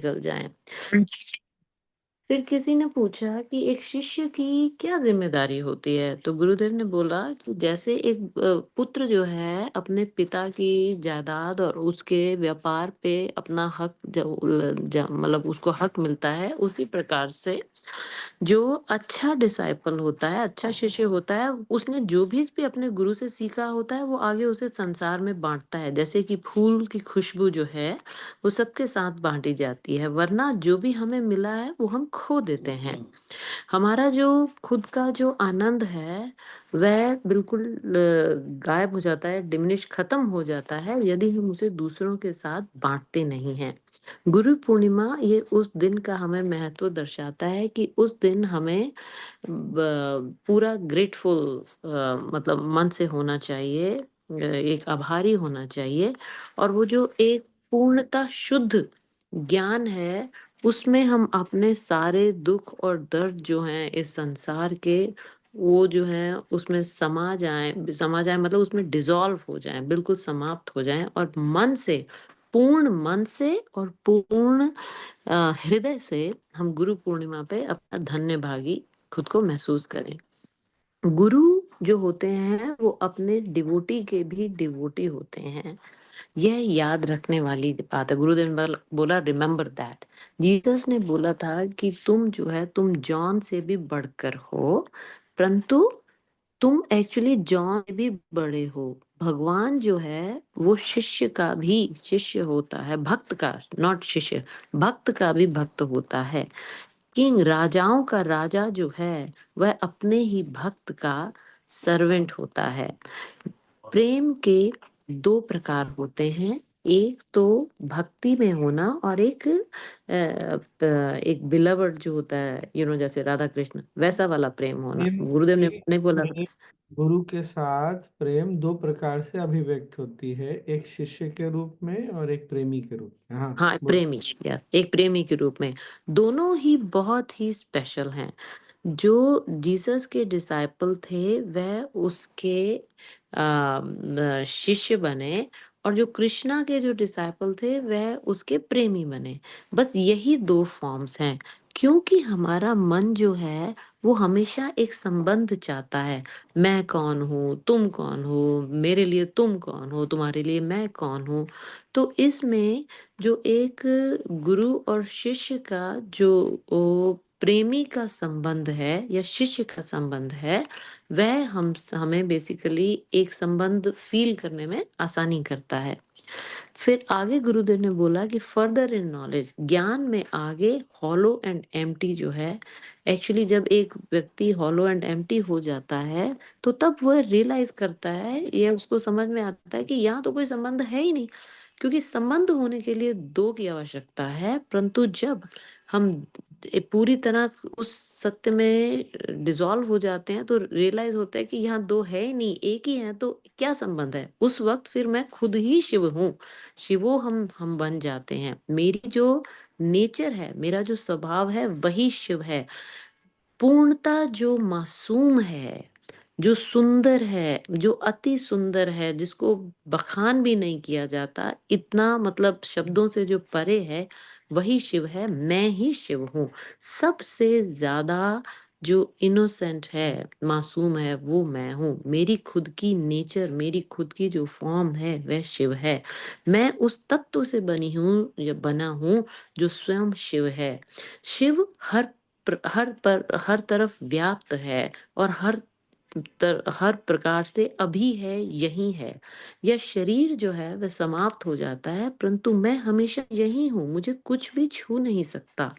निकल जाएं। फिर किसी ने पूछा कि एक शिष्य की क्या जिम्मेदारी होती है, तो गुरुदेव ने बोला कि जैसे एक पुत्र जो है अपने पिता की जायदाद और उसके व्यापार पे अपना हक मतलब उसको हक मिलता है, उसी प्रकार से जो अच्छा डिसाइपल होता है, अच्छा शिष्य होता है, उसने जो भी अपने गुरु से सीखा होता है वो आगे उसे संसार में बांटता है। जैसे कि फूल की खुशबू जो है वो सबके साथ बांटी जाती है, वरना जो भी हमें मिला है वो हम खो देते हैं। हमारा जो खुद का जो आनंद है वह बिल्कुल गायब हो जाता है, डिमिनिश खत्म हो जाता है यदि हम उसे दूसरों के साथ बांटते नहीं हैं। गुरु पूर्णिमा ये उस दिन का हमें महत्व दर्शाता है कि उस दिन हमें पूरा ग्रेटफुल मतलब मन से होना चाहिए, एक आभारी होना चाहिए। और वो जो एक पूर्णतः शुद्ध ज्ञान है, उसमें हम अपने सारे दुख और दर्द जो हैं इस संसार के, वो जो है उसमें समा जाए मतलब उसमें डिसॉल्व हो जाए, बिल्कुल समाप्त हो जाए, और मन से, पूर्ण मन से और पूर्ण हृदय से हम गुरु पूर्णिमा पे अपना धन्य भागी खुद को महसूस करें। गुरु जो होते हैं वो अपने डिवोटी के भी डिवोटी होते हैं। यह याद रखने वाली बात है। गुरुदेव ने बोला रिमेम्बर दैट। जीसस ने बोला था कि तुम जो है तुम जॉन से भी बढ़कर हो, परंतु तुम एक्चुअली जॉन से भी बड़े हो। भगवान जो है वो शिष्य का भी शिष्य होता है, भक्त का, नॉट शिष्य, भक्त का भी भक्त होता है। किंग, राजाओं का राजा जो है वह अपने ही भक्त का सर्वेंट होता है। प्रेम के दो प्रकार होते हैं, एक तो भक्ति में होना और एक बिलवर्ड जो होता है, जैसे राधा कृष्ण, वैसा वाला प्रेम होना। प्रेम गुरुदेव ने नहीं बोला। प्रेम गुरु के साथ प्रेम दो प्रकार से अभिव्यक्त होती है, एक शिष्य के रूप में और एक प्रेमी के रूप में। हाँ, हाँ, बोलो। प्रेमी, यस, एक प्रेमी के रूप में। दोनों ही बहुत ही स्पेशल हैं। जो जीसस के डिसाइपल थे वह उसके शिष्य बने, और जो कृष्णा के जो डिसाइपल थे वह उसके प्रेमी बने। बस यही दो फॉर्म्स हैं, क्योंकि हमारा मन जो है वो हमेशा एक संबंध चाहता है। मैं कौन हूँ, तुम कौन हो, मेरे लिए तुम कौन हो, तुम्हारे लिए मैं कौन हूँ। तो इसमें जो एक गुरु और शिष्य का जो प्रेमी का संबंध है या शिष्य का संबंध है, वह हमें बेसिकली एक संबंध फील करने में आसानी करता है। फिर आगे गुरुदेव ने बोला कि फर्दर इन नॉलेज, ज्ञान में आगे हॉलो एंड एम्प्टी जो है, एक्चुअली जब एक व्यक्ति हॉलो एंड एम्प्टी हो जाता है तो तब वह रियलाइज करता है, या उसको समझ में आता है कि यहाँ तो कोई संबंध है ही नहीं। क्योंकि संबंध होने के लिए दो की आवश्यकता है, परंतु जब हम पूरी तरह उस सत्य में डिसॉल्व हो जाते हैं तो रियलाइज होता है कि यहाँ दो है ही नहीं, एक ही है, तो क्या संबंध है। उस वक्त फिर मैं खुद ही शिव हूँ, शिवो हम बन जाते हैं। मेरी जो नेचर है, मेरा जो स्वभाव है वही शिव है। पूर्णता जो मासूम है, जो सुंदर है, जो अति सुंदर है, जिसको बखान भी नहीं किया जाता, इतना मतलब शब्दों से जो परे है, वही शिव है। मैं ही शिव हूँ। सबसे ज्यादा जो इनोसेंट है, मासूम है, वो मैं हूँ। मेरी खुद की नेचर, मेरी खुद की जो फॉर्म है वह शिव है। मैं उस तत्व से बनी हूँ या बना हूँ जो स्वयं शिव है। शिव हर तरफ व्याप्त है, और हर प्रकार से अभी है, यही है। यह शरीर जो है वह समाप्त हो जाता है, परंतु मैं हमेशा यही हूँ, मुझे कुछ भी छू नहीं सकता।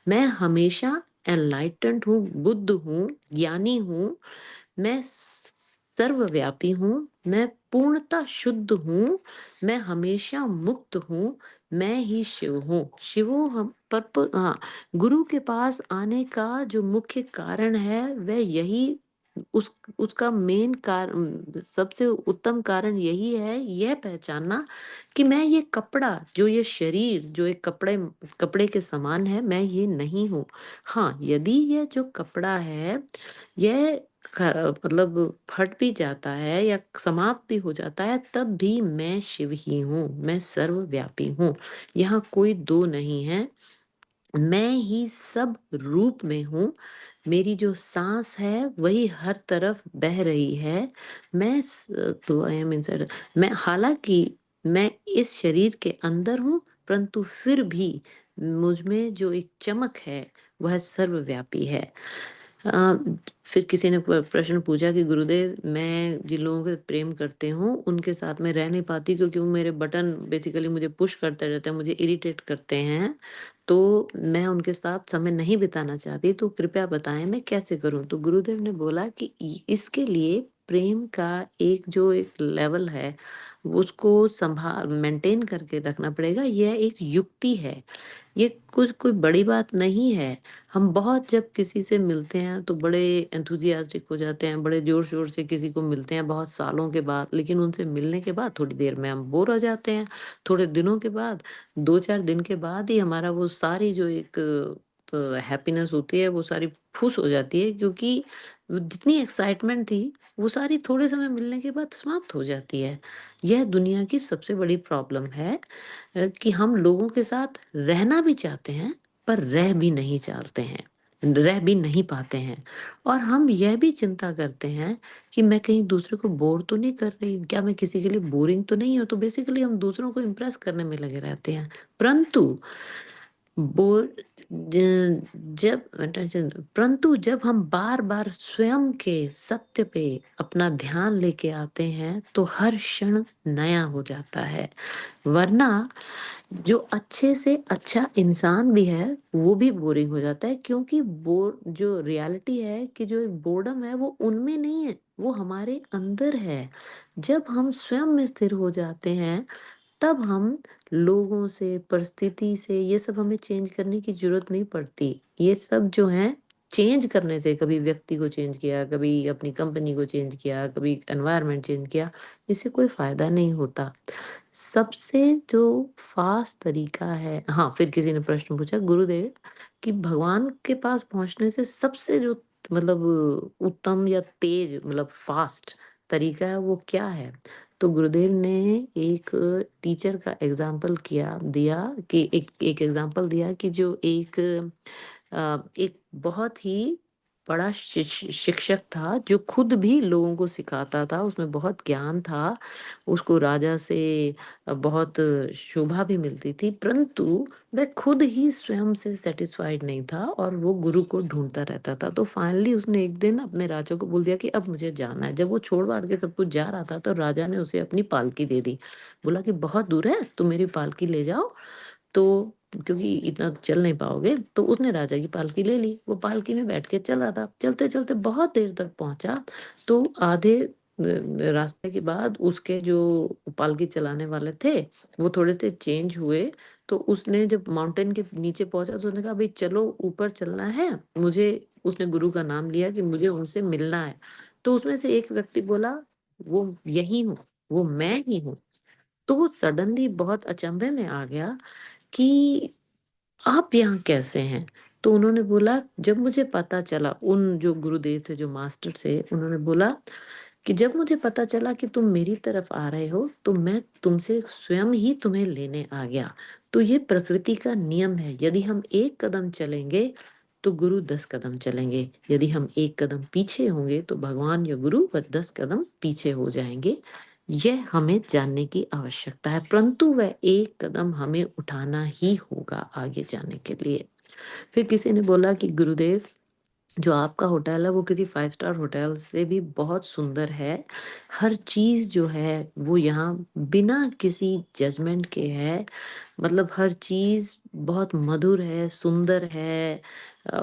मैं हमेशा एनलाइटेंड हूँ, बुद्ध हूँ, ज्ञानी हूँ। मैं सर्वव्यापी हूँ, मैं पूर्णता शुद्ध हूँ, मैं हमेशा मुक्त हूँ। मैं ही शिव हूँ। शिवो हम पर हाँ, गुरु के पास आने का जो मुख्य कारण है वह यही, उस उसका मेन कारण, सबसे उत्तम कारण यही है, यह पहचानना कि मैं ये कपड़ा, जो ये शरीर, जो एक कपड़े के समान है, मैं ये नहीं हूँ। हाँ, यदि यह जो कपड़ा है यह मतलब फट भी जाता है या समाप्त भी हो जाता है, तब भी मैं शिव ही हूँ, मैं सर्वव्यापी हूँ। यहाँ कोई दो नहीं है। मैं ही सब रूप में हूँ। मेरी जो साँस है वही हर तरफ बह रही है। मैं स तो आई एम इनसाइड। मैं हालाँकि मैं इस शरीर के अंदर हूँ, परंतु फिर भी मुझ में जो एक चमक है, वह सर्वव्यापी है। अ, फिर किसी ने प्रश्न पूछा कि गुरुदेव, मैं जिन लोगों से प्रेम करती हूँ, उनके साथ मैं रह नहीं पाती, क्योंकि वो मेरे बटन बेसिकली मुझे पुश करते रहते हैं, मुझे इरिटेट करते हैं। तो मैं उनके साथ समय नहीं बिताना चाहती, तो कृपया बताएँ मैं कैसे करूँ? तो गुरुदेव ने बोला कि इसके लिए प्रेम का एक लेवल है, उसको मेंटेन करके रखना पड़ेगा। यह एक युक्ति है। ये कुछ कोई बड़ी बात नहीं है। हम बहुत जब किसी से मिलते हैं तो बड़े एंथुसियास्टिक हो जाते हैं, बड़े ज़ोर-शोर से किसी को मिलते हैं बहुत सालों के बाद, लेकिन उनसे मिलने के बाद थोड़ी देर में हम बोर हो जाते हैं। थोड़े दिनों के बाद, 2-4 दिन के बाद ही हमारा वो सारी जो एक हैप्पीनेस होती है, वो सारी फुस हो जाती है, क्योंकि वो जितनी एक्साइटमेंट थी, वो सारी थोड़े समय मिलने के बाद समाप्त हो जाती है। यह दुनिया की सबसे बड़ी प्रॉब्लम है, कि हम लोगों के साथ रहना भी चाहते हैं, पर रह भी नहीं पाते हैं। और हम यह भी चिंता करते हैं कि मैं कहीं दूसरे को बोर तो नहीं कर रही हूँ, क्या मैं किसी के लिए बोरिंग तो नहीं हूँ? तो बेसिकली हम दूसरों को इम्प्रेस करने में लगे रहते हैं। परंतु बोर ज जब अटेंशन परंतु जब हम बार-बार स्वयं के सत्य पे अपना ध्यान लेके आते हैं, तो हर क्षण नया हो जाता है। वरना जो अच्छे से अच्छा इंसान भी है, वो भी बोरिंग हो जाता है, क्योंकि बोर जो रियलिटी है कि जो एक बोर्डम है, वो उनमें नहीं है, वो हमारे अंदर है। जब हम स्वयं में स्थिर हो जाते हैं, तब हम लोगों से, परिस्थिति से, ये सब हमें चेंज करने की ज़रूरत नहीं पड़ती। ये सब जो है, चेंज करने से, कभी व्यक्ति को चेंज किया, कभी अपनी कंपनी को चेंज किया, कभी एनवायरनमेंट चेंज किया, इससे कोई फ़ायदा नहीं होता। सबसे जो फ़ास्ट तरीका है, हाँ, फिर किसी ने प्रश्न पूछा, गुरुदेव, कि भगवान के पास पहुँचने से सबसे जो मतलब उत्तम या तेज़ मतलब फ़ास्ट तरीका है, वो क्या है? तो गुरुदेव ने एक टीचर का एग्ज़ाम्पल दिया कि एक एग्ज़ाम्पल दिया कि जो एक बहुत ही बड़ा शिक्षक था, जो खुद भी लोगों को सिखाता था, उसमें बहुत ज्ञान था, उसको राजा से बहुत शोभा भी मिलती थी, परंतु वह खुद ही स्वयं से सैटिस्फाइड नहीं था और वो गुरु को ढूँढता रहता था। तो फाइनली उसने एक दिन अपने राजा को बोल दिया कि अब मुझे जाना है। जब वो छोड़-छाड़ के सब कुछ जा रहा था, तो राजा ने उसे अपनी पालकी दे दी। बोला कि बहुत दूर है, तुम मेरी पालकी ले जाओ, तो क्योंकि इतना चल नहीं पाओगे, तो उसने राजा की पालकी ले ली। वो पालकी में बैठ के चल रहा था। चलते-चलते बहुत देर तक पहुँचा, तो आधे रास्ते के बाद उसके जो पालकी चलाने वाले थे, वो थोड़े से चेंज हुए। तो उसने जब माउंटेन के नीचे पहुँचा, तो उसने कहा, भई चलो ऊपर चलना है, मुझे उसने गुरु का नाम लिया कि मुझे उनसे मिलना है। तो उसमें से एक व्यक्ति बोला, वो यही हूँ, वो मैं ही हूँ। तो वो सडनली बहुत अचंभे में आ गया कि आप यहाँ कैसे हैं? तो उन्होंने बोला, जब मुझे पता चला, उन जो गुरुदेव थे, जो मास्टर थे, उन्होंने बोला कि जब मुझे पता चला कि तुम मेरी तरफ आ रहे हो, तो मैं तुमसे स्वयं ही तुम्हें लेने आ गया। तो ये प्रकृति का नियम है, यदि हम 1 कदम चलेंगे, तो गुरु 10 कदम चलेंगे। यदि हम 1 कदम पीछे होंगे, तो भगवान या गुरु वह 10 कदम पीछे हो जाएँगे। यह हमें जानने की आवश्यकता है, परंतु वह 1 कदम हमें उठाना ही होगा आगे जाने के लिए। फिर किसी ने बोला कि गुरुदेव, जो आपका होटल है वो किसी 5 स्टार होटल से भी बहुत सुंदर है। हर चीज़ जो है वो यहाँ बिना किसी जजमेंट के है। मतलब हर चीज़ बहुत मधुर है, सुंदर है।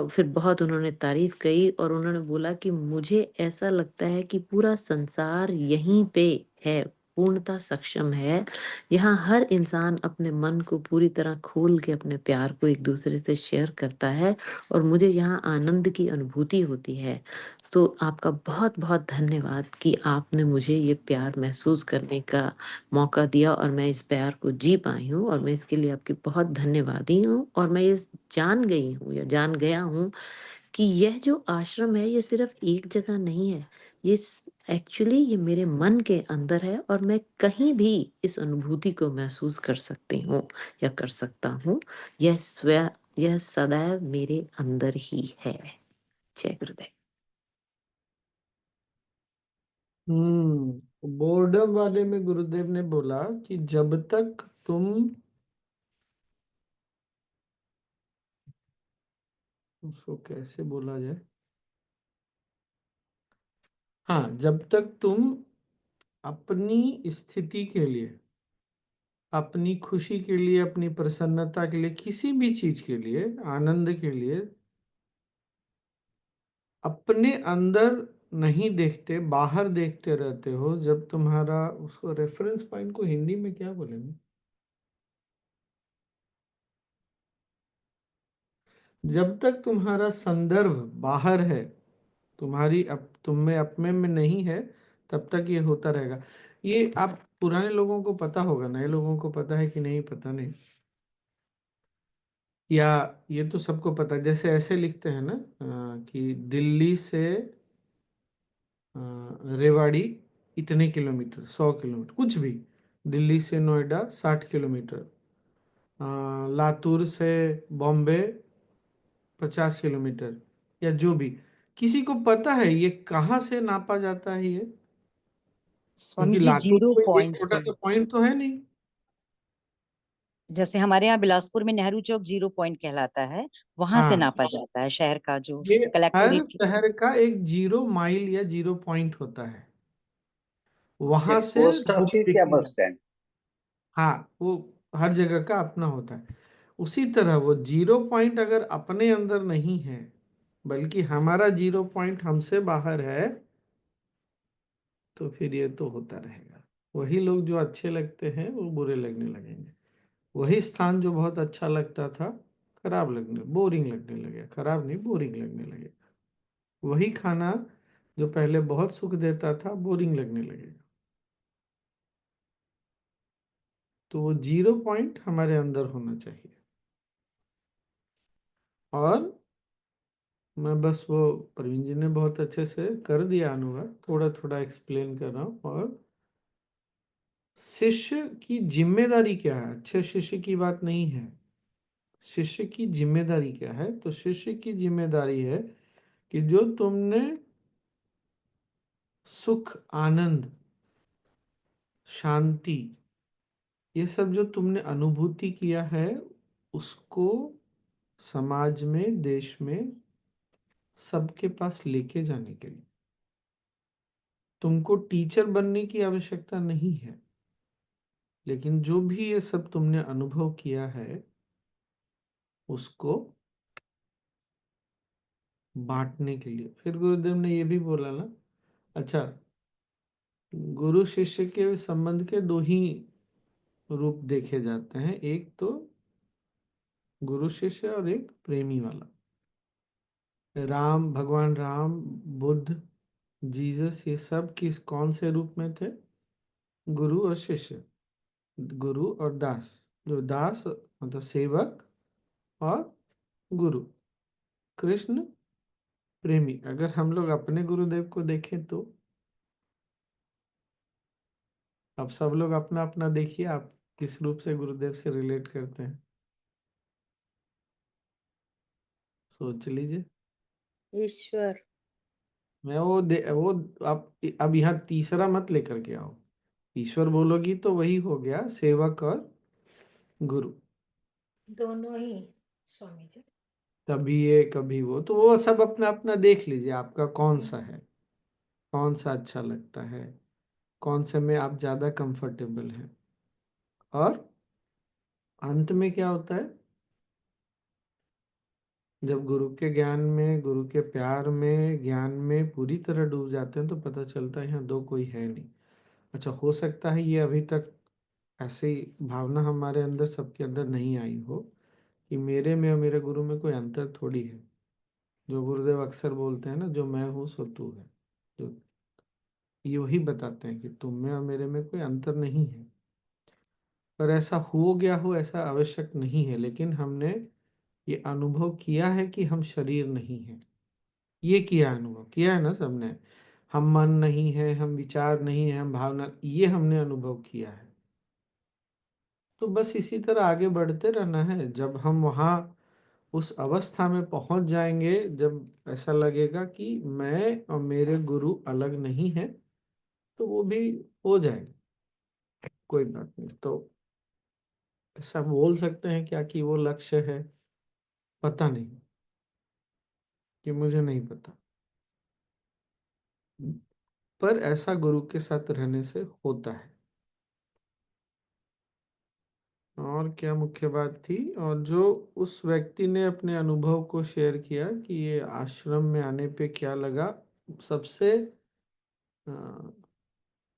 फिर बहुत उन्होंने तारीफ़ कही और उन्होंने बोला कि मुझे ऐसा लगता है कि पूरा संसार यहीं पे है, पूर्णतः सक्षम है। यहाँ हर इंसान अपने मन को पूरी तरह खोल के अपने प्यार को एक-दूसरे से शेयर करता है और मुझे यहाँ आनंद की अनुभूति होती है। तो आपका बहुत-बहुत धन्यवाद कि आपने मुझे ये प्यार महसूस करने का मौका दिया और मैं इस प्यार को जी पाई हूँ और मैं इसके लिए आपकी बहुत धन्यवादी हूँ और मैं ये जान गई हूँ या जान गया हूँ कि यह जो आश्रम है ये सिर्फ एक जगह नहीं है, ये एक्चुअली ये मेरे मन के अंदर है और मैं कहीं भी इस अनुभूति को महसूस कर सकती हूँ या कर सकता हूँ। यह स्व यह सदैव मेरे अंदर ही है। जय गुरुदेव। बोर्डम वाले में गुरुदेव ने बोला कि जब तक तुम, उसको कैसे बोला जाए, हाँ, जब तक तुम अपनी स्थिति के लिए, अपनी खुशी के लिए, अपनी प्रसन्नता के लिए, किसी भी चीज के लिए, आनंद के लिए अपने अंदर नहीं देखते, बाहर देखते रहते हो, जब तुम्हारा, उसको रेफरेंस पॉइंट को हिंदी में क्या बोलेंगे, जब तक तुम्हारा संदर्भ बाहर है, तुम्हारी अब तुम में अपने में नहीं है, तब तक ये होता रहेगा। ये आप पुराने लोगों को पता होगा, नए लोगों को पता है कि नहीं पता नहीं, या ये तो सबको पता है। जैसे ऐसे लिखते हैं ना, कि दिल्ली से रेवाड़ी इतने किलोमीटर, 100 किलोमीटर, कुछ भी, दिल्ली से नोएडा 60 किलोमीटर, लातूर से बॉम्बे 50 किलोमीटर, या जो भी, किसी को पता है ये कहाँ से नापा जाता है ये? स्वामी क्योंकि जी लातूर जीरो कोई एक पॉइंट छोटा से, सा पॉइंट तो है नहीं। जैसे हमारे यहाँ बिलासपुर में नेहरू चौक 0 पॉइंट कहलाता है, वहां से हाँ, नापा जाता है शहर का जो ये हर कलेक्टोरेट। शहर का एक 0 माइल या 0 पॉइंट होता है, वहां एक से पोस्ट दूरी ऑफिस या देखी बस जाती स्टैंड। है। हाँ, वो हर जगह का अपना होता है। उसी तरह वो 0 पॉइंट अगर अपने अंदर नहीं है, बल्कि हमारा 0 पॉइंट हमसे बाहर है, तो फिर ये तो होता रहेगा। वही लोग जो अच्छे लगते हैं वो बुरे लगने लगेंगे, वही स्थान जो बहुत अच्छा लगता था खराब लगने, बोरिंग लगने लगेगा, खराब नहीं, बोरिंग लगने लगेगा। वही खाना जो पहले बहुत सुख देता था बोरिंग लगने लगेगा। तो वो 0 पॉइंट हमारे अंदर होना चाहिए। और मैं बस वो, प्रवीण जी ने बहुत अच्छे से कर दिया अनुभव, थोड़ा थोड़ा एक्सप्लेन कर रहा हूँ। और शिष्य की जिम्मेदारी क्या है, अच्छे शिष्य की बात नहीं है, शिष्य की जिम्मेदारी क्या है? तो शिष्य की जिम्मेदारी है कि जो तुमने सुख, आनंद, शांति, ये सब जो तुमने अनुभूति किया है, उसको समाज में, देश में, सबके पास लेके जाने के लिए तुमको टीचर बनने की आवश्यकता नहीं है, लेकिन जो भी ये सब तुमने अनुभव किया है उसको बांटने के लिए। फिर गुरुदेव ने ये भी बोला ना, अच्छा, गुरु शिष्य के संबंध के दो ही रूप देखे जाते हैं, एक तो गुरु शिष्य और एक प्रेमी वाला। राम, भगवान राम, बुद्ध, जीसस, ये सब किस कौन से रूप में थे? गुरु और शिष्य, गुरु और दास, जो दास मतलब सेवक, और गुरु कृष्ण प्रेमी। अगर हम लोग अपने गुरुदेव को देखें तो, अब सब लोग अपना अपना देखिए, आप किस रूप से गुरुदेव से रिलेट करते हैं, सोच लीजिए। ईश्वर। मैं वो, आप अब यहाँ तीसरा मत लेकर के आओ। ईश्वर बोलोगी तो वही हो गया सेवक और गुरु, दोनों ही स्वामी जी। कभी ये कभी वो, तो वो सब अपना अपना देख लीजिए आपका कौन सा है, कौन सा अच्छा लगता है, कौन से में आप ज्यादा कंफर्टेबल हैं। और अंत में क्या होता है, जब गुरु के ज्ञान में, गुरु के प्यार में, ज्ञान में पूरी तरह डूब जाते हैं, तो पता चलता है यहाँ दो कोई है नहीं। अच्छा, हो सकता है ये अभी तक ऐसी भावना हमारे अंदर, सबके अंदर नहीं आई हो कि मेरे में और मेरे गुरु में कोई अंतर थोड़ी है। जो गुरुदेव अक्सर बोलते हैं ना, जो मैं हूँ सो तू है, जो ये वही बताते हैं कि तुम में और मेरे में कोई अंतर नहीं है। पर ऐसा हो गया हो ऐसा आवश्यक नहीं है, लेकिन हमने ये अनुभव किया है कि हम शरीर नहीं है। ये किया अनुभव किया है ना सबने। हम मन नहीं है, हम विचार नहीं है, हम भावना, ये हमने अनुभव किया है। तो बस इसी तरह आगे बढ़ते रहना है। जब हम वहाँ उस अवस्था में पहुंच जाएंगे, जब ऐसा लगेगा कि मैं और मेरे गुरु अलग नहीं है, तो वो भी हो जाएगा, कोई बात नहीं। तो ऐसा बोल सकते हैं क्या कि वो लक्ष्य है? पता नहीं, कि मुझे नहीं पता, पर ऐसा गुरु के साथ रहने से होता है। और क्या मुख्य बात थी? और जो उस व्यक्ति ने अपने अनुभव को शेयर किया कि ये आश्रम में आने पे क्या लगा, सबसे अ,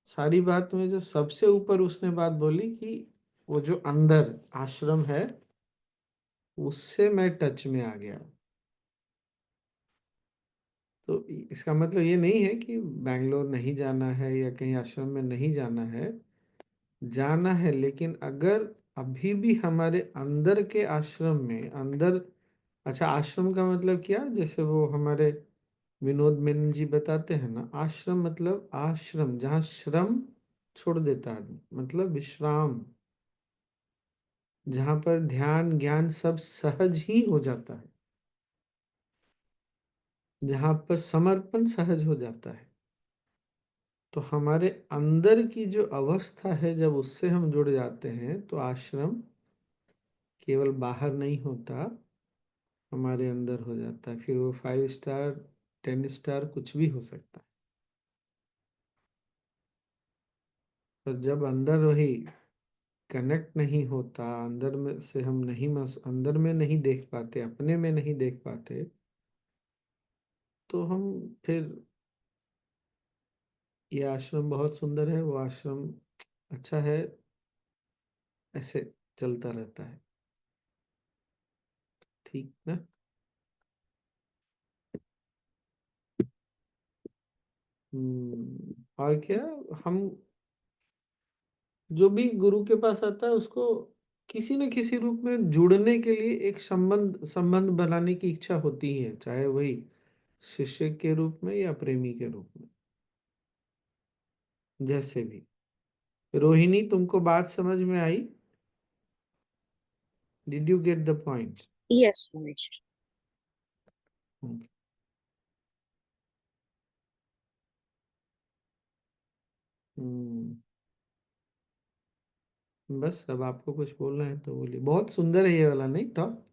सारी बात में जो सबसे ऊपर उसने बात बोली कि वो जो अंदर आश्रम है, उससे मैं टच में आ गया। तो इसका मतलब ये नहीं है कि बैंगलोर नहीं जाना है या कहीं आश्रम में नहीं जाना है, जाना है। लेकिन अगर अभी भी हमारे अंदर के आश्रम में अंदर, अच्छा आश्रम का मतलब क्या, जैसे वो हमारे विनोद मेनन जी बताते हैं ना, आश्रम मतलब आश्रम जहाँ श्रम छोड़ देता है आदमी, मतलब विश्राम, जहाँ पर ध्यान ज्ञान सब सहज ही हो जाता है, जहाँ पर समर्पण सहज हो जाता है। तो हमारे अंदर की जो अवस्था है, जब उससे हम जुड़ जाते हैं, तो आश्रम केवल बाहर नहीं होता, हमारे अंदर हो जाता है। फिर वो 5 स्टार 10 स्टार कुछ भी हो सकता है। पर जब अंदर वही कनेक्ट नहीं होता, अंदर में से हम नहीं अंदर में नहीं देख पाते, अपने में नहीं देख पाते, तो हम फिर, ये आश्रम बहुत सुंदर है, वो आश्रम अच्छा है, ऐसे चलता रहता है। ठीक ना? और क्या, हम जो भी गुरु के पास आता है उसको किसी न किसी रूप में जुड़ने के लिए एक संबंध संबंध बनाने की इच्छा होती ही है, चाहे वही शिष्य के रूप में या प्रेमी के रूप में, जैसे भी। रोहिणी, तुमको बात समझ में आई? Did you get the point? Yes Swami ji. Hmm बस अब आपको कुछ बोलना है तो बोलिए। बहुत सुंदर है ये वाला, नहीं टॉप?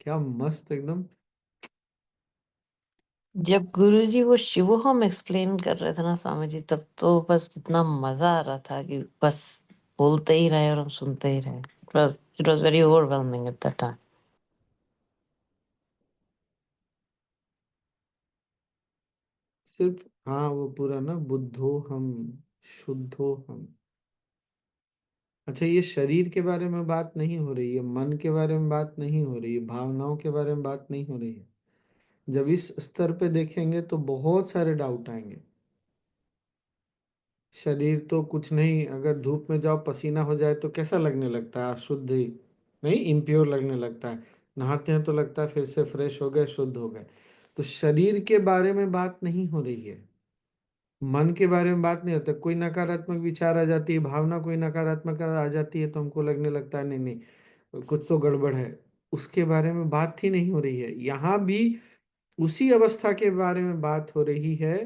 क्या मस्त एकदम। जब गुरुजी वो शिवोहम एक्सप्लेन कर रहे थे ना स्वामी जी, तब तो बस इतना मजा आ रहा था कि बस बोलते ही रहे और हम सुनते ही रहे। It was very overwhelming at that time. सिर्फ हाँ, वो पूरा ना, बुद्धो हम, शुद्धो हम। अच्छा, ये शरीर के बारे में बात नहीं हो रही है, मन के बारे में बात नहीं हो रही है, भावनाओं के बारे में बात नहीं हो रही है। जब इस स्तर पे देखेंगे तो बहुत सारे डाउट आएंगे। शरीर तो कुछ नहीं, अगर धूप में जाओ पसीना हो जाए तो कैसा लगने लगता है? अशुद्ध ही, नहीं, इम्प्योर लगने लगता है। नहाते हैं तो लगता है फिर से फ्रेश हो गए, शुद्ध हो गए। तो शरीर के बारे में बात नहीं हो रही है, मन के बारे में बात नहीं होता। कोई नकारात्मक विचार आ जाती है, भावना कोई नकारात्मक आ जाती है, तो हमको लगने लगता है नहीं नहीं कुछ तो गड़बड़ है। उसके बारे में बात ही नहीं हो रही है। यहाँ भी उसी अवस्था के बारे में बात हो रही है,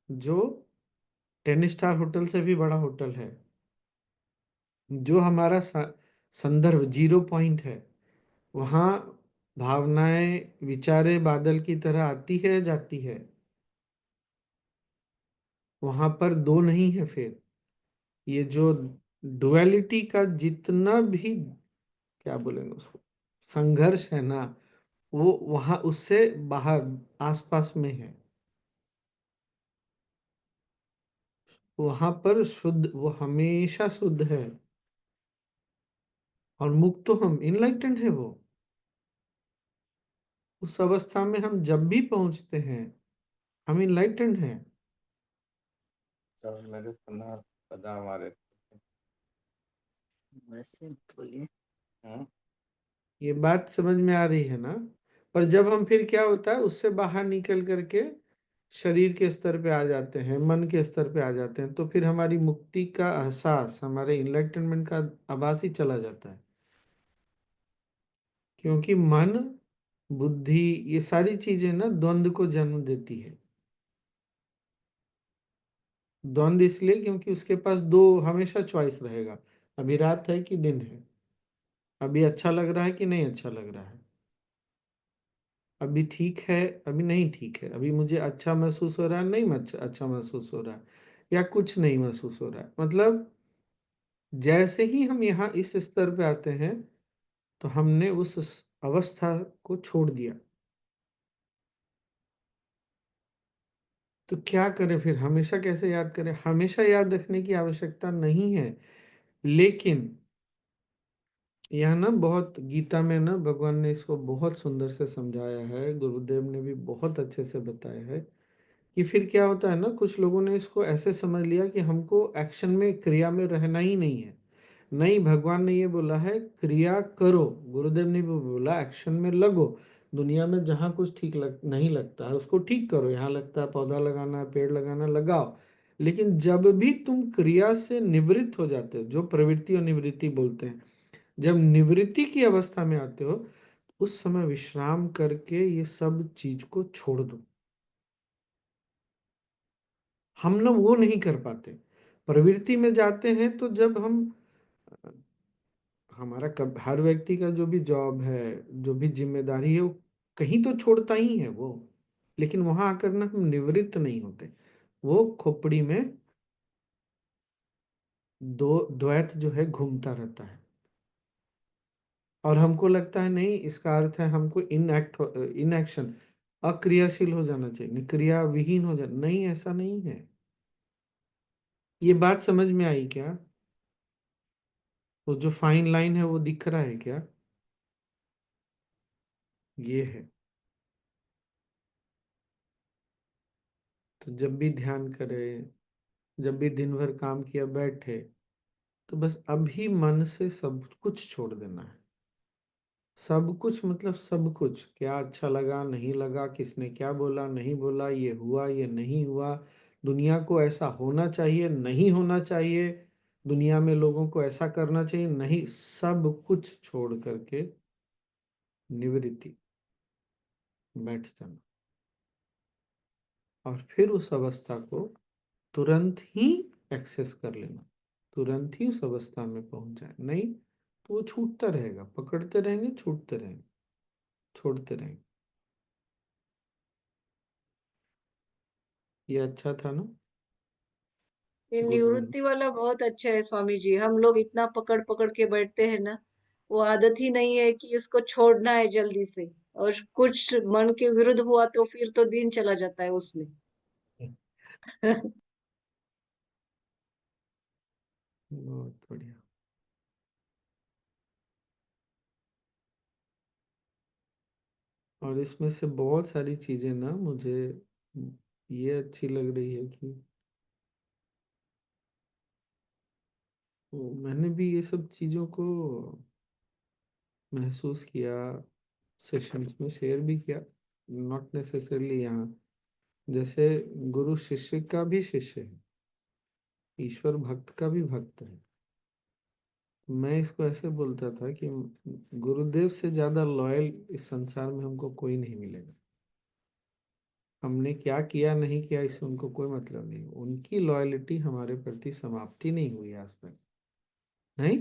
जो 10 स्टार होटल से भी बड़ा होटल है, जो हमारा संदर्भ 0 पॉइंट है। वहाँ भावनाएं विचारे बादल की तरह आती है, जाती है। वहां पर दो नहीं है। फिर ये जो डुअलिटी का जितना भी, क्या बोलेंगे उसको, संघर्ष है ना, वो वहां उससे बाहर आसपास में है। वहां पर शुद्ध, वो हमेशा शुद्ध है। और मुक्त तो हम, इनलाइटेंड है वो। उस अवस्था में हम जब भी पहुंचते हैं, हम इनलाइटेंड हैं। मेरे सुना पदा हमारे वैसे बोलिए। हम्म ये बात समझ में आ रही है ना? पर जब हम फिर क्या होता है उससे बाहर निकल करके शरीर के स्तर पे आ जाते हैं, मन के स्तर पे आ जाते हैं, तो फिर हमारी मुक्ति का एहसास, हमारे इनलाइटनमेंट का आभास ही चला जाता है। क्योंकि मन, बुद्धि, ये सारी चीजें ना द्वंद को जन्म देती है। द्वंद इसलिए क्योंकि उसके पास दो हमेशा चॉइस रहेगा, अभी रात है कि दिन है, अभी अच्छा लग रहा है कि नहीं अच्छा लग रहा है, अभी ठीक है अभी नहीं ठीक है, अभी मुझे अच्छा महसूस हो रहा है नहीं अच्छा महसूस हो रहा है, या कुछ नहीं महसूस हो रहा है। मतलब जैसे ही हम यहाँ इस स्तर पे आते हैं तो हमने उस अवस्था को छोड़ दिया। तो क्या करें फिर, हमेशा कैसे याद करें? हमेशा याद रखने की आवश्यकता नहीं है, लेकिन यह ना बहुत गीता में ना भगवान ने इसको बहुत सुंदर से समझाया है, गुरुदेव ने भी बहुत अच्छे से बताया है कि फिर क्या होता है ना, कुछ लोगों ने इसको ऐसे समझ लिया कि हमको एक्शन में, क्रिया में रहना ही नहीं है। नहीं, भगवान ने ये बोला है क्रिया करो, गुरुदेव ने भी बोला एक्शन में लगो। दुनिया में जहाँ कुछ नहीं लगता है उसको ठीक करो, यहाँ लगता है पौधा लगाना है, पेड़ लगाना, लगाओ। लेकिन जब भी तुम क्रिया से निवृत्त हो जाते हो, जो प्रवृत्ति और निवृत्ति बोलते हैं, जब निवृत्ति की अवस्था में आते हो उस समय विश्राम करके ये सब चीज को छोड़ दो। हम ना वो नहीं कर पाते, प्रवृत्ति में जाते हैं। तो जब हम, हमारा हर व्यक्ति का जो भी जॉब है, जो भी जिम्मेदारी है, वो कहीं तो छोड़ता ही है वो, लेकिन वहां आकर ना हम निवृत्त नहीं होते। वो खोपड़ी में दो द्वैत जो है घूमता रहता है, और हमको लगता है नहीं, इसका अर्थ है हमको इनएक्शन, अक्रियाशील हो जाना चाहिए, निक्रिया विहीन हो जाना। नहीं, ऐसा नहीं है। ये बात समझ में आई क्या? वो जो फाइन लाइन है वो दिख रहा है क्या? ये है। तो जब भी ध्यान करें, जब भी दिन भर काम किया बैठे, तो बस अभी मन से सब कुछ छोड़ देना है। सब कुछ मतलब सब कुछ, क्या अच्छा लगा नहीं लगा, किसने क्या बोला नहीं बोला, ये हुआ ये नहीं हुआ, दुनिया को ऐसा होना चाहिए नहीं होना चाहिए, दुनिया में लोगों को ऐसा करना चाहिए नहीं, सब कुछ छोड़ करके निवृत्ति, बैठ जाना। और फिर उस अवस्था को तुरंत ही एक्सेस कर लेना, तुरंत ही उस अवस्था में पहुंच जाए। नहीं तो वो छूटता रहेगा, पकड़ते रहेंगे, छूटते रहेंगे, छोड़ते रहेंगे। ये अच्छा था ना? ये गुड वन। निवृत्ति वाला बहुत अच्छा है स्वामी जी। हम लोग इतना पकड़ पकड़ के बैठते हैं ना, वो आदत ही नहीं है कि इसको छोड़ना है जल्दी से। और कुछ मन के विरुद्ध हुआ तो फिर तो दिन चला जाता है उसमें। बहुत बढ़िया। और इसमें से बहुत सारी चीजें ना मुझे ये अच्छी लग रही है कि मैंने भी ये सब चीजों को महसूस किया, सेशंस में शेयर भी किया, नॉट नेसेसरली यहाँ। जैसे गुरु शिष्य का भी शिष्य है, ईश्वर भक्त का भी भक्त है। मैं इसको ऐसे बोलता था कि गुरुदेव से ज्यादा लॉयल इस संसार में हमको कोई नहीं मिलेगा। हमने क्या किया नहीं किया इससे उनको कोई मतलब नहीं, उनकी लॉयलिटी हमारे प्रति समाप्ति नहीं हुई आज तक। नहीं,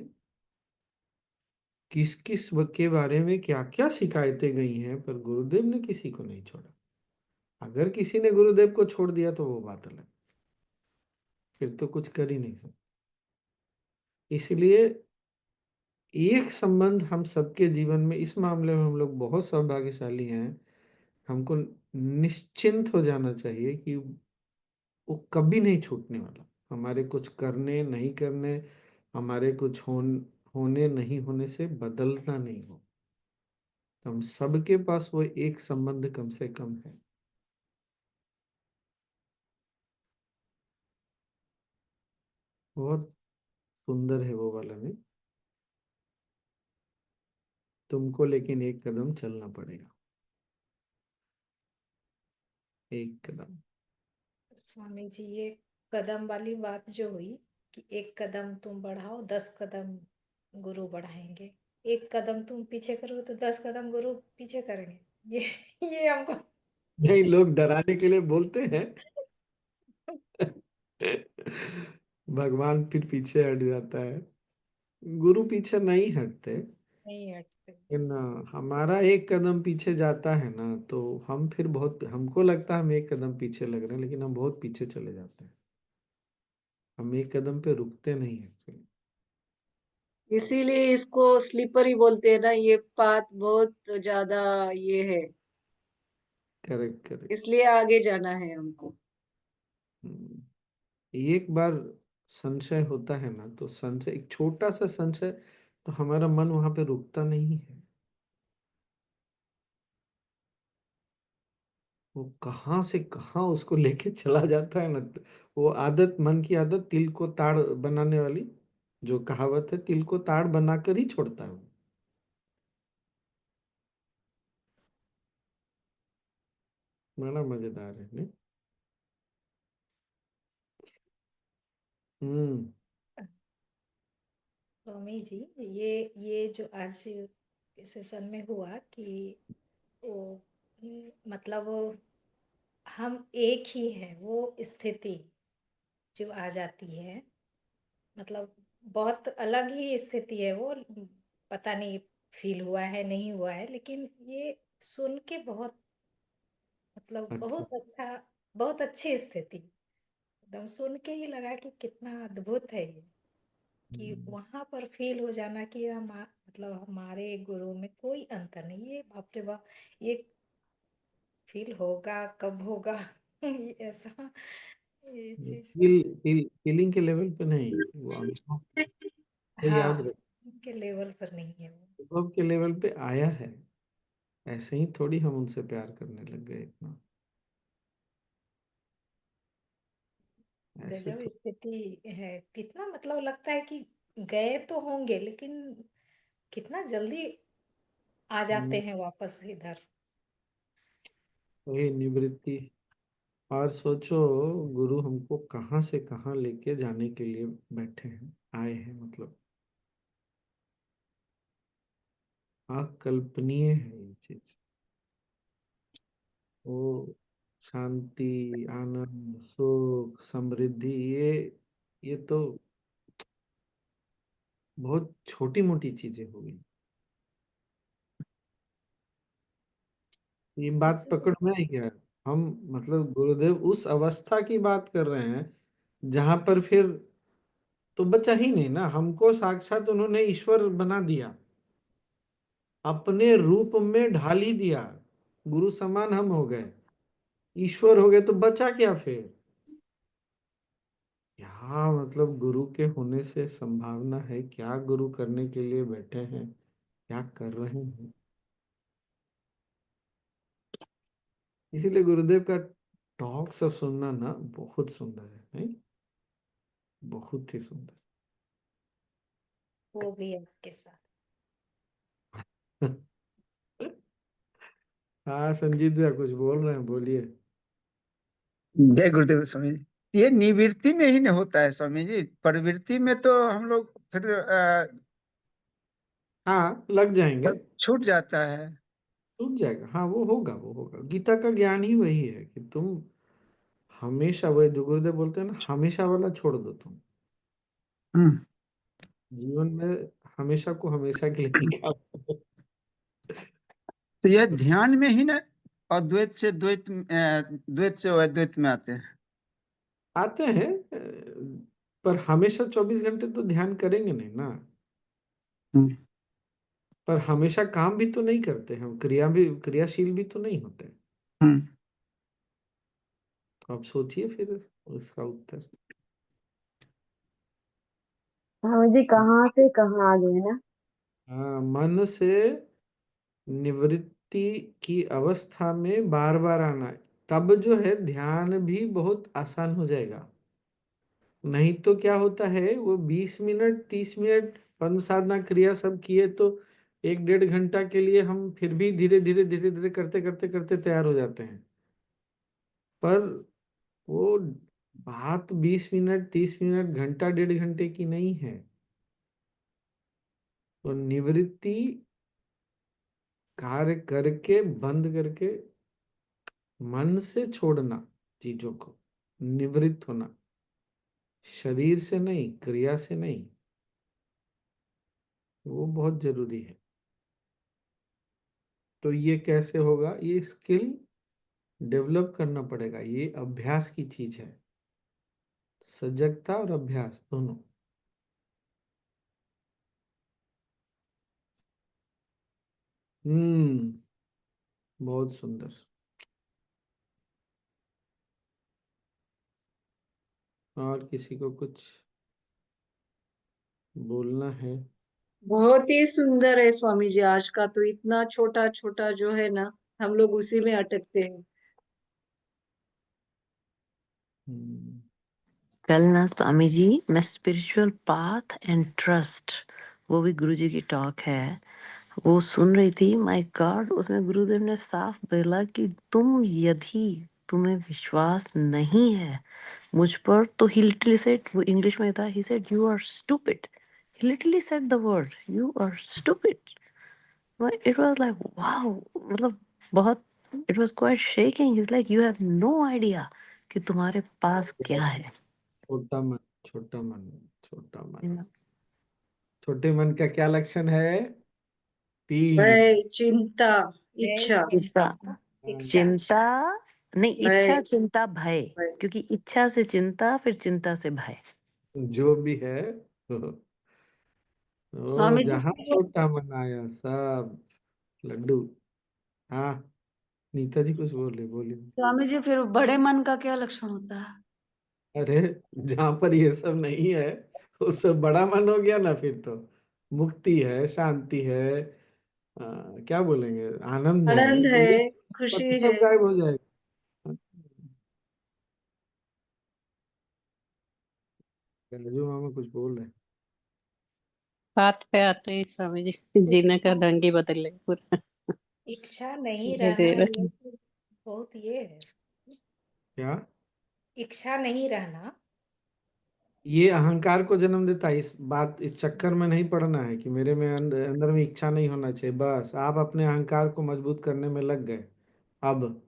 किस किस के बारे में क्या क्या शिकायतें गई हैं, पर गुरुदेव ने किसी को नहीं छोड़ा। अगर किसी ने गुरुदेव को छोड़ दिया तो वो बात अलग, फिर तो कुछ कर ही नहीं सकते। इसलिए एक संबंध हम सबके जीवन में, इस मामले में हम लोग बहुत सौभाग्यशाली हैं। हमको निश्चिंत हो जाना चाहिए कि वो कभी नहीं छूटने वाला। हमारे कुछ करने नहीं करने, हमारे कुछ होने नहीं होने से बदलता नहीं हो। तो हम सबके पास वो एक संबंध कम से कम है। बहुत सुंदर है वो वाला, नहीं? तुमको लेकिन एक कदम चलना पड़ेगा। एक कदम। स्वामी जी, ये कदम वाली बात जो हुई कि एक कदम तुम बढ़ाओ 10 कदम गुरु बढ़ाएंगे, एक कदम तुम पीछे करो तो 10 कदम गुरु पीछे करेंगे, ये हमको नहीं, लोग डराने के लिए बोलते हैं। भगवान फिर पीछे हट जाता है। गुरु पीछे नहीं हटते, नहीं हटते। लेकिन हमारा एक कदम पीछे जाता है ना, तो हम फिर बहुत, हमको लगता है हम एक कदम पीछे लग रहे हैं, लेकिन हम बहुत पीछे चले जाते हैं। हम एक कदम पे रुकते नहीं एक्चुअली। इसीलिए इसको स्लीपरी बोलते हैं ना, ये पाथ बहुत ज्यादा ये है, करेक्ट करेक्ट। इसलिए आगे जाना है हमको। एक बार संशय होता है ना, तो संशय, एक छोटा सा संशय, तो हमारा मन वहां पे रुकता नहीं है। वो कहाँ से कहाँ उसको लेके चला जाता है ना। वो आदत, मन की आदत, तिल को ताड़ बनाने वाली जो कहावत है, तिल को ताड़ बनाकर ही छोड़ता है वो। बड़ा मजेदार है नहीं? हम्म। स्वामी जी, ये जो आज सेशन में हुआ कि वो मतलब हम एक ही हैं, वो स्थिति जो आ जाती है, मतलब बहुत अलग ही स्थिति है वो, पता नहीं फील हुआ है नहीं हुआ है, लेकिन ये सुन के बहुत मतलब अच्छा। बहुत अच्छी स्थिति, एकदम सुन के ही लगा कि कितना अद्भुत है ये, कि वहां पर फील हो जाना कि हम मतलब हमारे गुरु में कोई अंतर नहीं, ये बाप रे बाप, ये फील होगा कब होगा ये ऐसा, ये चीज। फीलिंग के लेवल पे नहीं, वो अनुभव से याद हाँ, रख, के लेवल पर नहीं है वो। अनुभव के लेवल पे आया है। ऐसे ही थोड़ी हम उनसे प्यार करने लग गए इतना, ऐसे गजब तो। स्थिति है, कितना मतलब लगता है कि गए तो होंगे, लेकिन कितना जल्दी आ जाते हैं वापस इधर। वही निवृत्ति। और सोचो, गुरु हमको कहाँ से कहाँ लेके जाने के लिए बैठे हैं, आए हैं, मतलब अकल्पनीय है ये चीज। वो शांति, आनंद, सुख, समृद्धि, ये तो बहुत छोटी मोटी चीजें हो गई। ये बात इसी पकड़ में आई क्या? हम, मतलब गुरुदेव उस अवस्था की बात कर रहे हैं जहां पर फिर तो बचा ही नहीं ना, हमको साक्षात उन्होंने ईश्वर बना दिया, अपने रूप में ढाल ही दिया। गुरु समान हम हो गए, ईश्वर हो गए, तो बचा क्या फिर? क्या मतलब गुरु के होने से संभावना है क्या? गुरु करने के लिए बैठे हैं, क्या कर रहे हैं? इसीलिए गुरुदेव का टॉक सब सुनना ना बहुत सुंदर है, नहीं? बहुत ही सुंदर। वो भी आपके साथ। हाँ, संजीत भैया कुछ बोल रहे हैं, बोलिए। जय गुरुदेव स्वामी जी। ये निवृत्ति में ही नहीं होता है स्वामी जी, प्रवृत्ति में तो हम लोग फिर हाँ, लग जाएंगे। सब छूट जाता है। टूट जाएगा, हाँ, वो होगा, वो होगा। गीता का ज्ञान ही वही है कि तुम हमेशा, वही जो गुरुदेव बोलते हैं ना, हमेशा वाला छोड़ दो तुम। हम्म। जीवन में हमेशा को हमेशा के लिए निकाल। तो यह ध्यान में ही ना अद्वैत से द्वैत से अद्वैत में आते हैं। आते हैं, पर हमेशा 24 घंटे तो ध्यान करेंगे नहीं ना। हम्म। पर हमेशा काम भी तो नहीं करते हम, क्रिया भी, क्रियाशील भी तो नहीं होते। हम्म। तो आप सोचिए फिर उसका उत्तर। हाँ जी, कहाँ से कहाँ आ गए ना। हाँ, मन से निवृत्ति की अवस्था में बार बार आना है, तब जो है ध्यान भी बहुत आसान हो जाएगा। नहीं तो क्या होता है, वो 20 मिनट 30 मिनट पंद साधना क्रिया सब किए तो 1 1.5 घंटा के लिए हम फिर भी धीरे धीरे धीरे धीरे करते करते करते तैयार हो जाते हैं। पर वो बात 20 मिनट 30 मिनट घंटा 1.5 घंटे की नहीं है। तो निवृत्ति कार्य करके बंद करके मन से छोड़ना चीजों को, निवृत्त होना, शरीर से नहीं, क्रिया से नहीं, वो बहुत जरूरी है। तो ये कैसे होगा? ये स्किल डेवलप करना पड़ेगा, ये अभ्यास की चीज है, सजगता और अभ्यास दोनों। बहुत सुंदर। और किसी को कुछ बोलना है? बहुत ही सुंदर है स्वामी जी। आज का तो इतना छोटा छोटा जो है ना, हम लोग उसी में अटकते हैं। हम्म, कल ना स्वामी जी, मैं स्पिरिचुअल पाथ एंड ट्रस्ट, वो भी गुरु जी की टॉक है, वो सुन रही थी। माय गॉड, उसमें गुरुदेव ने साफ बोला कि यदि तुम्हें विश्वास नहीं है मुझ पर, तो ही लिटरली सेड, वो इंग्लिश में था, he said you are stupid. He literally said the word you are stupid. It was like wow, मतलब बहुत, it was quite shaking. Is like you have no idea कि तुम्हारे पास क्या है। छोटा मन, छोटा मन, छोटा मन। You know? छोटे मन का क्या लक्षण है? 3। भय, चिंता, जय इच्छा। चिंता चिंता, इच्छा चिंता नहीं, भय, इच्छा चिंता भय, भय। क्योंकि इच्छा से चिंता, फिर चिंता से भय। जो भी है, ओ स्वामी जी, जहां छोटा मन आया सब लड्डू। हाँ, नीता जी कुछ बोले, बोली। स्वामी जी, फिर बड़े मन का क्या लक्षण होता है? अरे, जहां पर ये सब नहीं है वो सब बड़ा मन हो गया ना, फिर तो मुक्ति है, शांति है, क्या बोलेंगे, आनंद है, आनंद तो है, ये खुशी सब है। सब गायब हो जाएगा। राजू मामा कुछ बोल रहे हैं। बात पे आते हैं स्वामी जी, जीने का ढंग ही बदल गया पूरा। इच्छा नहीं धीरे रहना, धीरे। ये तो बहुत ये है। क्या? इच्छा नहीं रहना। ये अहंकार को जन्म देता है। इस चक्कर में नहीं पड़ना है कि मेरे में अंदर में इच्छा नहीं होना चाहिए। बस आप अपने अहंकार को मजबूत करने में लग गए। अब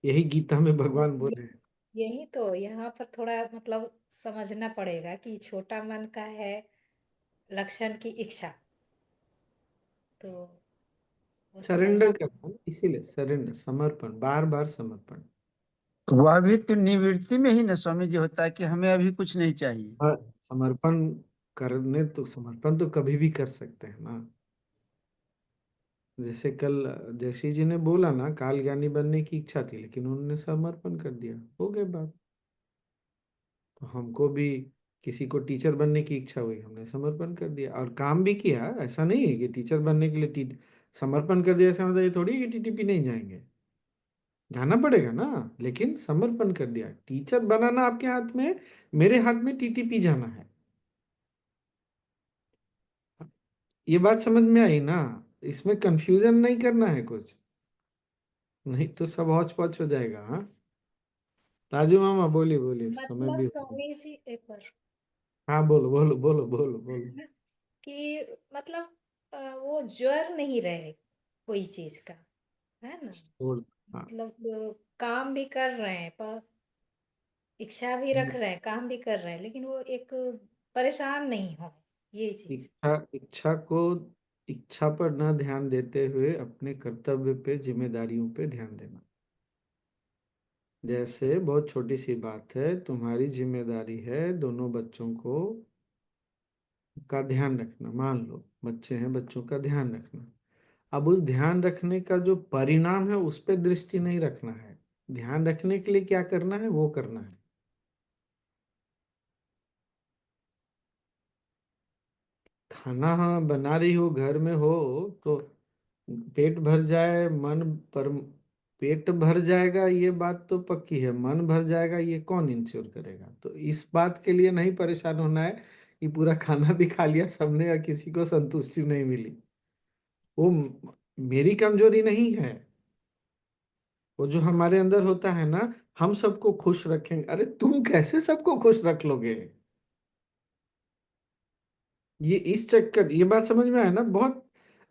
यही गीता में भगवान ये- बोले हैं। यही तो यहाँ पर थोड़ा मतलब समझना पड़ेगा कि छोटा मन का है लक्षण की इच्छा, तो वो सरेंडर समझना। करना ना, इसीलिए सरेंडर, समर्पण, बार बार समर्पण। वह भी तो निवृत्ति में ही ना स्वामी जी होता है कि हमें अभी कुछ नहीं चाहिए। और समर्पण करने तो, समर्पण तो कभी भी कर सकते हैं ना। जैसे कल जयश्री जी ने बोला ना, काल ज्ञानी बनने की इच्छा थी लेकिन उन्होंने समर्पण कर दिया, हो गए बात। तो हमको भी किसी को टीचर बनने की इच्छा हुई, हमने समर्पण कर दिया और काम भी किया। ऐसा नहीं है कि टीचर बनने के लिए समर्पण कर दिया, ऐसा मतलब ये थोड़ी है कि टीटीपी नहीं जाएंगे, जाना पड़ेगा ना। लेकिन समर्पण कर दिया। टीचर बनाना आपके हाथ में है, मेरे हाथ में टीटीपी जाना है। ये बात समझ में आई ना? इसमें कंफ्यूजन नहीं करना है कुछ, नहीं तो सब हौच पौच हो जाएगा। हाँ, राजू मामा बोलिए, बोलिए, समय मतलब भी हो गया। स्वामी जी एक बार हाँ, बोलो बोलो बोलो बोलो बोलो। कि मतलब वो ज्वर नहीं रहे कोई चीज का, है ना? बोल। हाँ। मतलब काम भी कर रहे हैं पर इच्छा भी रख रहे हैं, काम भी कर रहे हैं, लेकिन वो एक परेशान नहीं हो, ये चीज। इच्छा पर न ध्यान देते हुए अपने कर्तव्य पे, जिम्मेदारियों पे ध्यान देना। जैसे बहुत छोटी सी बात है, तुम्हारी जिम्मेदारी है दोनों बच्चों को का ध्यान रखना। मान लो बच्चे हैं, बच्चों का ध्यान रखना। अब उस ध्यान रखने का जो परिणाम है उस पर दृष्टि नहीं रखना है। ध्यान रखने के लिए क्या करना है वो करना है। खाना हाँ बना रही हो, घर में हो, तो पेट भर जाए, मन पर, पेट भर जाएगा ये बात तो पक्की है, मन भर जाएगा ये कौन इंश्योर करेगा? तो इस बात के लिए नहीं परेशान होना है कि पूरा खाना भी खा लिया सबने या किसी को संतुष्टि नहीं मिली। वो मेरी कमजोरी नहीं है। वो जो हमारे अंदर होता है ना, हम सबको खुश रखेंगे। अरे तुम कैसे सबको खुश रख लोगे? ये इस चक्कर, ये बात समझ में आया ना बहुत।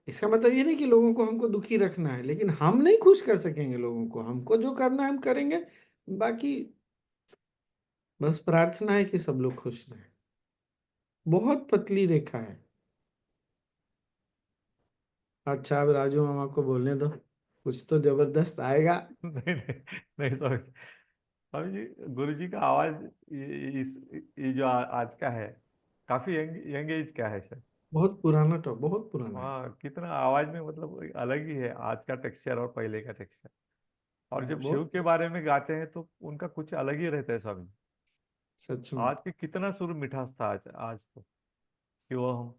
इसका मतलब ये नहीं कि लोगों को हमको दुखी रखना है, लेकिन हम नहीं खुश कर सकेंगे लोगों को। हमको जो करना है हम करेंगे, बाकी बस प्रार्थना है कि सब लोग खुश रहें। बहुत पतली रेखा है। अच्छा, अब राजू मामा को बोलने दो, कुछ तो जबरदस्त आएगा। नहीं नहीं नहीं स्वामी जी। स्वामी जी, गुरु जी का आवाज ये जो आज का है, काफी यंग यंग एज का है शायद। बहुत पुराना तो बहुत पुराना है। हाँ, कितना आवाज में मतलब अलग ही है आज का टेक्सचर और पहले का टेक्सचर। और जब शिव बहुत के बारे में गाते हैं तो उनका कुछ अलग ही रहता है स्वामी जी। सच में। आज के कितना सुर मिठास था आज आज तो कि वो हम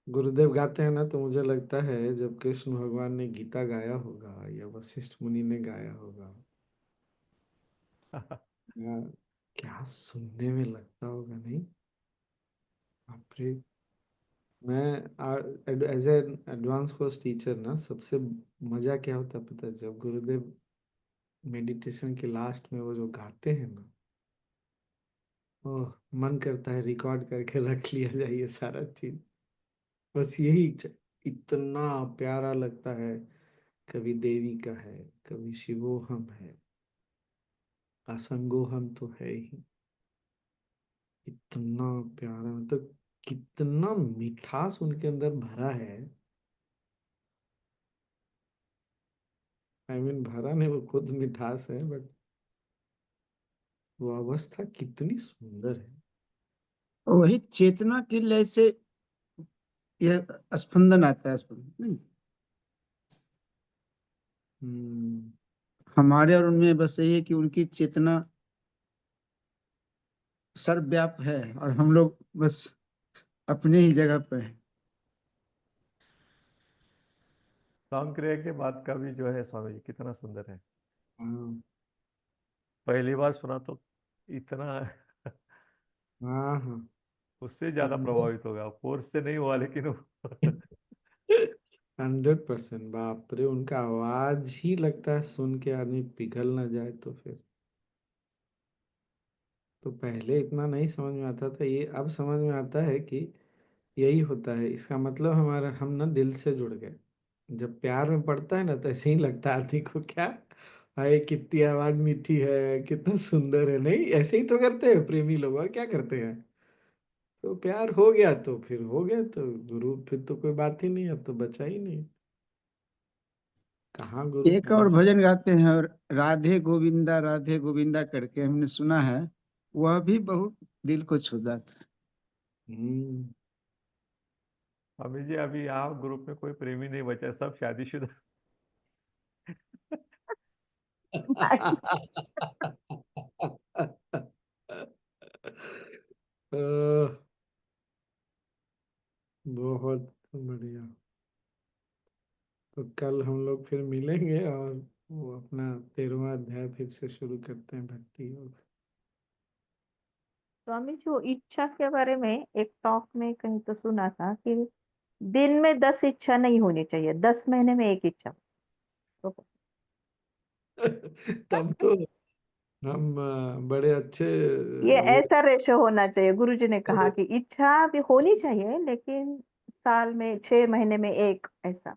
गुरुदेव गाते हैं ना, तो मुझे लगता है जब कृष्ण भगवान ने गीता गाया होगा या वशिष्ठ मुनि ने गाया होगा, या क्या सुनने में लगता होगा, नहीं? बाप रे। मैं as an advance course teacher ना, सबसे मजा क्या होता है पता है? जब गुरुदेव मेडिटेशन के लास्ट में वो जो गाते हैं ना, ओह, मन करता है रिकॉर्ड करके रख लिया जाए ये सारा चीज। बस यही इतना प्यारा लगता है। कभी देवी का है, कभी शिवोहम है, असंगोहम तो है ही। इतना प्यारा, मतलब कितना मिठास उनके अंदर भरा है। आई मीन भरा नहीं, वो खुद मिठास है, बट वो अवस्था कितनी सुंदर है। वही चेतना के लय से यह स्पंदन आता है, स्पंदन नहीं। हम्म। हमारे और उनमें बस यही है कि उनकी चेतना सर्वव्याप है और हम लोग बस अपने ही जगह पर हैं। काम क्रिया के बाद का भी जो है स्वामी जी कितना सुंदर है। हाँ पहली बार सुना तो इतना हाँ हाँ। उससे ज्यादा हंड्रेड प्रभावित होगा, फोर्स से नहीं हुआ लेकिन हंड्रेड परसेंट। बाप रे, उनका आवाज ही लगता है सुन के आदमी पिघल ना जाए। तो फिर तो पहले इतना नहीं समझ में आता था, ये अब समझ में आता है कि यही होता है। इसका मतलब हमारा हम ना दिल से जुड़ गए। जब प्यार में पड़ता है ना, तो ऐसे ही लगता है आदमी को, क्या हाय कितनी आवाज मीठी है, कितना सुंदर है। नहीं, ऐसे ही तो करते हैं प्रेमी लोग, और क्या करते हैं? तो प्यार हो गया तो फिर हो गया, तो गुरु फिर तो कोई बात ही नहीं, अब तो बचा ही नहीं। कहाँ गुरु एक और कहाँ। भजन गाते हैं और राधे गोविंदा करके हमने सुना है, वह भी बहुत दिल को छू जाता है। हम्म। स्वामी जी अभी यहाँ ग्रुप में कोई प्रेमी नहीं बचा, सब शादीशुदा। अह, बहुत बढ़िया। तो कल हम लोग फिर मिलेंगे और वो अपना 13वां अध्याय फिर से शुरू करते हैं, भक्ति योग। स्वामी जी, वो इच्छा के बारे में एक टॉक में कहीं तो सुना था कि दिन में 10 इच्छा नहीं होनी चाहिए, 10 महीने में एक इच्छा। तो तब तो हम बड़े अच्छे ये ये। ऐसा रेशो होना चाहिए। गुरुजी ने कहा कि इच्छा भी होनी चाहिए, लेकिन साल में 6 महीने में एक ऐसा।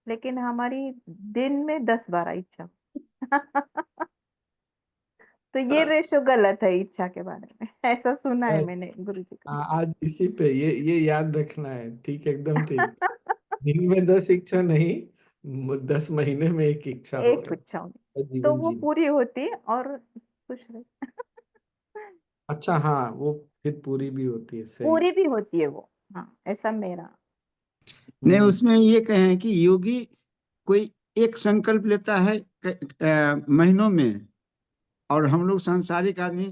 लेकिन हमारी दिन में 10-12 इच्छा। तो ये रेशो गलत है इच्छा के बारे में, ऐसा सुना है बस मैंने गुरुजी आज इसी पे ये याद रखना है। ठीक, एकदम ठीक। का। दिन में 10 इच्छा नहीं, 10 महीने में एक इच्छा हो, एक इच्छा होनी और तो जीवन वो जीना। पूरी होती और खुश रहे। अच्छा, हाँ, वो फिर पूरी भी होती है, सही। पूरी भी होती है वो। हाँ, ऐसा मेरा। नहीं, हम्म। उसमें ये कहें कि योगी कोई एक संकल्प लेता है महीनों में, और हम लोग सांसारिक आदमी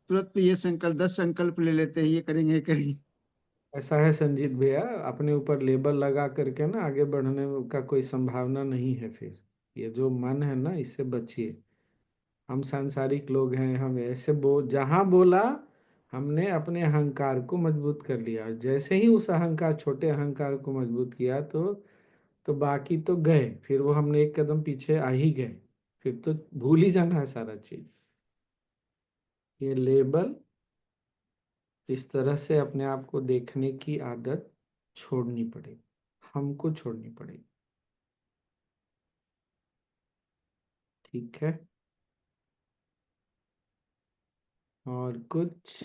तुरंत ये संकल्प 10 संकल्प ले लेते हैं, ये करेंगे ये करेंगे। ऐसा है संजीत भैया, अपने ऊपर लेबल लगा करके ना आगे बढ़ने का कोई संभावना नहीं है फिर। ये जो मन है ना, इससे बचिए। हम सांसारिक लोग हैं, हम ऐसे जहां बोला, हमने अपने अहंकार को मजबूत कर लिया, और जैसे ही उस अहंकार, छोटे अहंकार को मजबूत किया, तो बाकी तो गए, फिर वो हमने एक कदम पीछे आ ही गए। फिर तो भूल ही जाना है सारा चीज। ये लेबल, इस तरह से अपने आप को देखने की आदत छोड़नी पड़ेगी, हमको छोड़नी पड़ेगी। ठीक है, और कुछ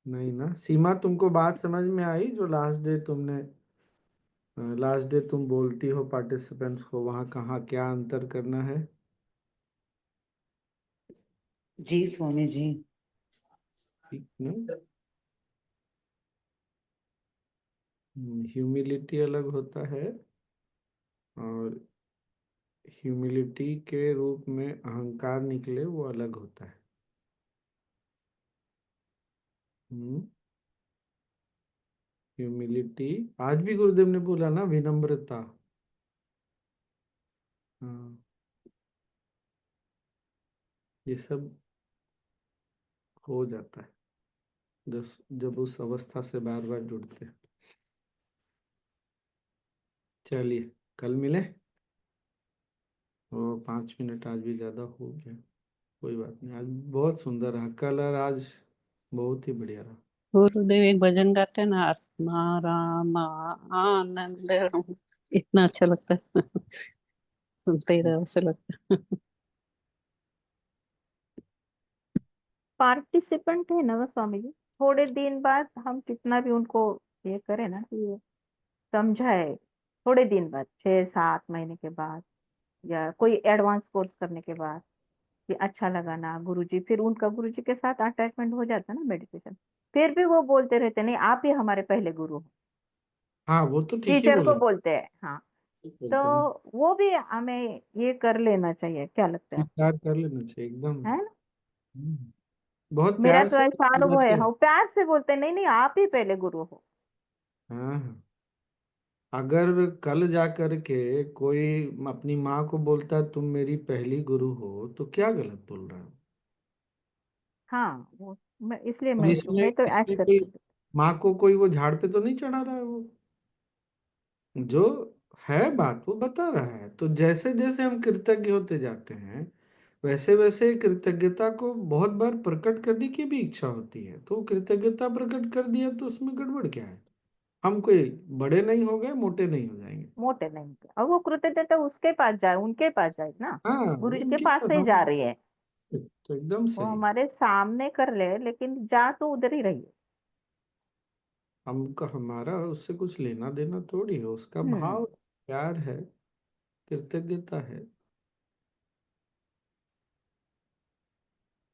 नहीं ना? सीमा, तुमको बात समझ में आई? जो लास्ट डे तुम बोलती हो पार्टिसिपेंट्स को, वहाँ कहाँ क्या अंतर करना है? जी स्वामी जी। ठीक ना? ह्यूमिलिटी अलग होता है, और ह्यूमिलिटी के रूप में अहंकार निकले वो अलग होता है। ह्यूमिलिटी, आज भी गुरुदेव ने बोला ना, विनम्रता। हाँ, ये सब हो जाता है जब उस अवस्था से बार बार जुड़ते हैं। चलिए, कल मिले। और 5 मिनट आज भी ज्यादा हो गया, कोई बात नहीं। आज बहुत सुंदर रहा, कल और आज बहुत ही बढ़िया रहा। गुरुदेव एक भजन गाते हैं ना, आत्मा राम आनंद रूप। इतना अच्छा लगता है सुनते ही रहो, ऐसा लगता है। पार्टिसिपेंट है ना वो स्वामी जी, थोड़े दिन बाद हम कितना भी उनको ये करें ना कि ये समझाए, थोड़े दिन बाद 6-7 महीने के बाद, या कोई एडवांस कोर्स करने के बाद, कि अच्छा लगा ना गुरुजी, फिर उनका गुरुजी के साथ अटैचमेंट हो जाता है ना मेडिटेशन, फिर भी वो बोलते रहते नहीं आप ही हमारे पहले गुरु हो। हाँ, वो तो ठीक ही टीचर को बोले, बोलते हैं, हाँ। ठीक तो बोलते हैं। वो भी हमें ये कर लेना चाहिए, क्या लगता है आपको? स्वीकार कर लेना चाहिए एकदम। है ना? हम्म, बहुत मेरा प्यार तो से ऐसा अनुभव है, बुलाते हैं। हाँ प्यार से बोलते हैं, नहीं नहीं आप ही पहले गुरु हो। हाँ, अगर कल जा कर के कोई अपनी माँ को बोलता है तुम मेरी पहली गुरु हो, तो क्या गलत बोल रहा है? हाँ वो इसलिए और इसमें मैं तो इसमें एक्सेप्ट कोई कर लेती माँ को कोई वो झाड़ पे तो नहीं चढ़ा रहा है। वो जो है बात वो बता रहा है। तो जैसे जैसे हम कृतज्ञ होते जाते हैं, वैसे वैसे कृतज्ञता को बहुत बार प्रकट करने की भी इच्छा होती है। तो कृतज्ञता प्रकट कर दिया तो उसमें गड़बड़ क्या है? हम कोई बड़े नहीं हो गए, मोटे नहीं हो जाएंगे। मोटे नहीं होते, और वो कृतज्ञता उसके पास जाए, उनके पास जाए ना, हाँ, गुरु जी के उनके पास पास से ही जा हम, रही है। तो एकदम वो सही। हमारे सामने कर ले, लेकिन जा तो उधर ही रही है। हमका हमारा उससे कुछ लेना देना थोड़ी है, उसका हम्म। भाव प्यार है, कृतज्ञता है।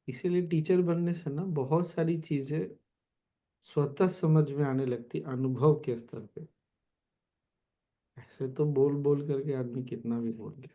इसीलिए टीचर बनने से ना बहुत सारी चीजें स्वतः समझ में आने लगती, अनुभव के स्तर पे। ऐसे तो बोल बोल करके आदमी कितना भी बोल ले।